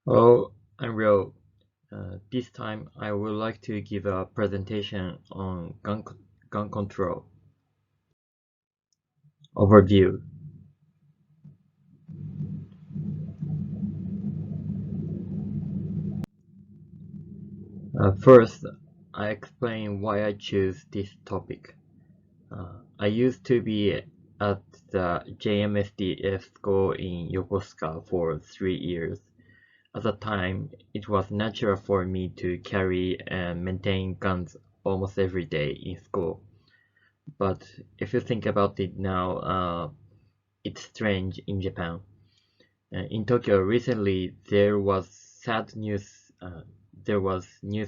Hello, I'm Rio. This time I would like to give a presentation on gun control overview. First, I explain why I choose this topic. I used to be at the JMSDF school in Yokosuka for 3 years. At the time, it was natural for me to carry and maintain guns almost every day in school. But if you think about it now, it's strange in Japan. In Tokyo recently, there was news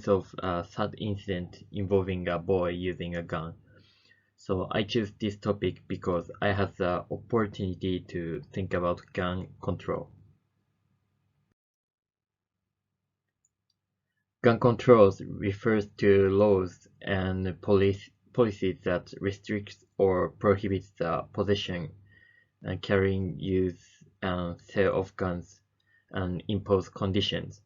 of a sad incident involving a boy using a gun. So I choose this topic because I had the opportunity to think about gun control. Gun controls refers to laws and policies that restrict or prohibit the possession and carrying, use, and sale of guns and impose conditions.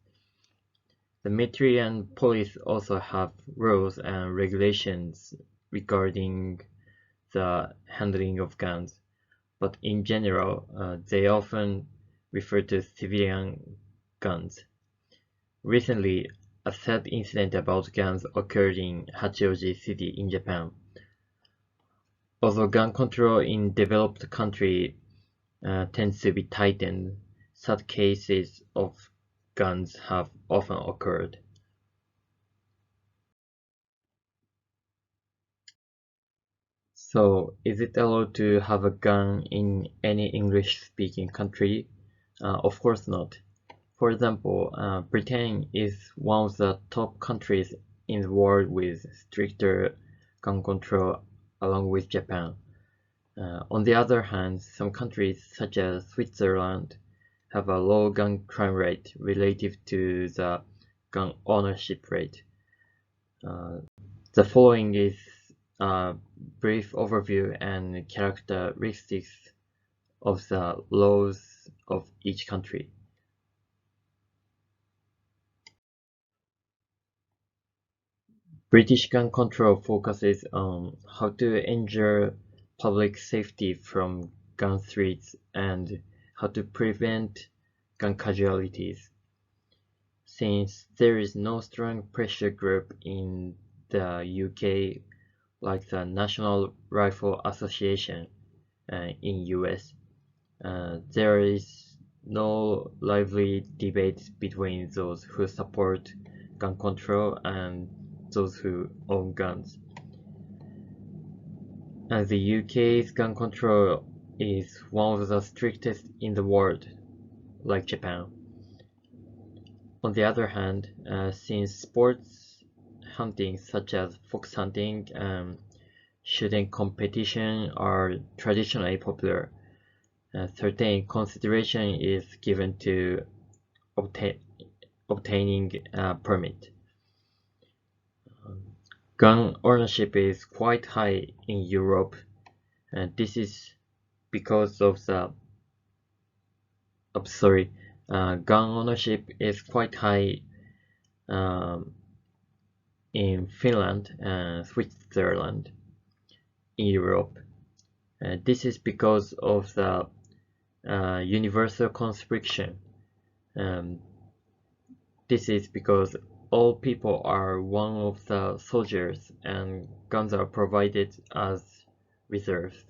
The military and police also have rules and regulations regarding the handling of guns, but in general, they often refer to civilian guns. Recently, a sad incident about guns occurred in Hachioji City in Japan. Although gun control in developed countries tends to be tightened, sad cases of guns have often occurred. So, is it allowed to have a gun in any English-speaking country? Of course not. For example, Britain is one of the top countries in the world with stricter gun control along with Japan. On the other hand, some countries such as Switzerland have a low gun crime rate relative to the gun ownership rate. Uh, the following is a brief overview and characteristics of the laws of each country. British gun control focuses on how to ensure public safety from gun threats and how to prevent gun casualties. Since there is no strong pressure group in the UK like the National Rifle Association in US, there is no lively debate between those who support gun control and those who own guns. The UK's gun control is one of the strictest in the world, like Japan. On the other hand, since sports hunting such as fox hunting and shooting competition are traditionally popular, certain consideration is given to obtain, obtaining a permit. Gun ownership is quite high in Europe, and this is because of the sorry, gun ownership is quite high um, in Finland and Switzerland in Europe. This is because of the universal conscription. Um, this is because all people are one of the soldiers and guns are provided as reserves.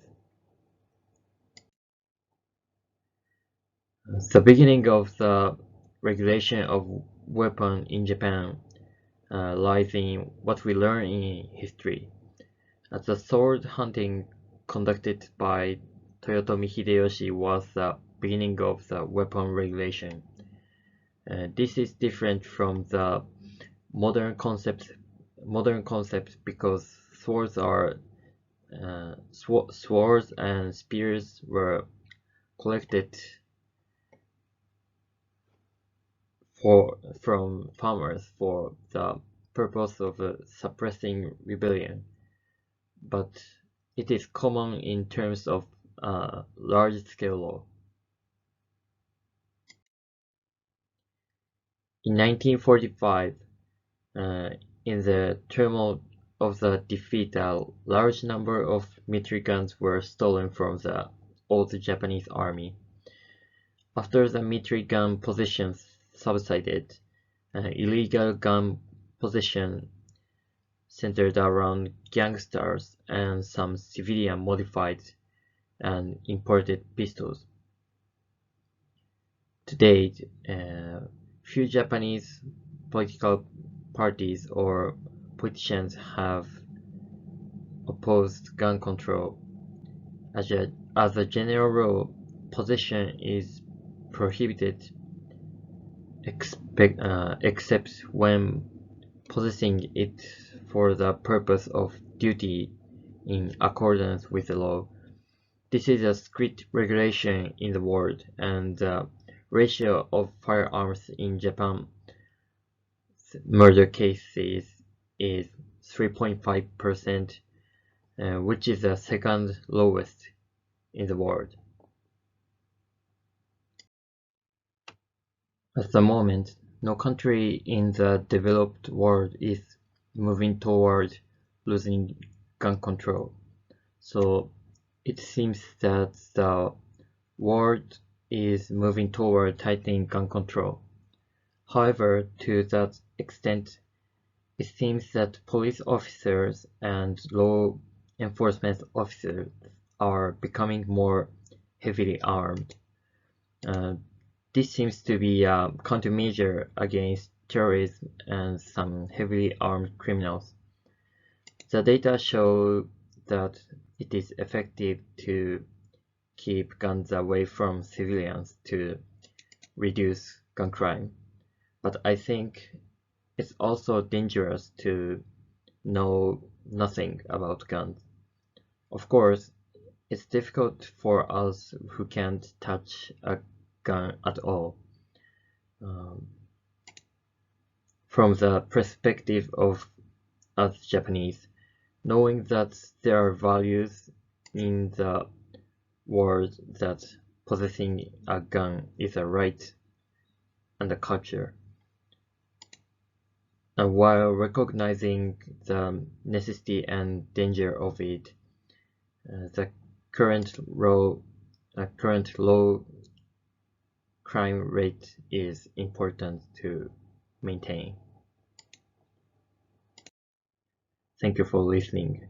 The beginning of the regulation of weapons in Japan lies in what we learn in history. The sword hunting conducted by Toyotomi Hideyoshi was the beginning of the weapon regulation. This is different from the modern concept modern concept because swords and spears were collected from farmers for the purpose of suppressing rebellion, but it is common in terms of large-scale law. In 1945, in the turmoil of the defeat, a large number of military guns were stolen from the old Japanese army. After the military gun positions subsided, illegal gun position centered around gangsters and some civilian modified and imported pistols. To date, few Japanese political parties or politicians have opposed gun control. As a general rule, possession is prohibited except when possessing it for the purpose of duty in accordance with the law. This is a strict regulation in the world, and the ratio of firearms in Japan murder cases is 3.5%, which is the second lowest in the world. At the moment, no country in the developed world is moving toward losing gun control. So it seems that the world is moving toward tightening gun control. However, to that extent, it seems that police officers and law enforcement officers are becoming more heavily armed. This seems to be a countermeasure against terrorism and some heavily armed criminals. The data show that it is effective to keep guns away from civilians to reduce gun crime. But I think it's also dangerous to know nothing about guns. Of course, it's difficult for us who can't touch a gun at all. From the perspective of us Japanese, knowing that there are values in the world that possessing a gun is a right and a culture. And while recognizing the necessity and danger of it, the current low crime rate is important to maintain. Thank you for listening.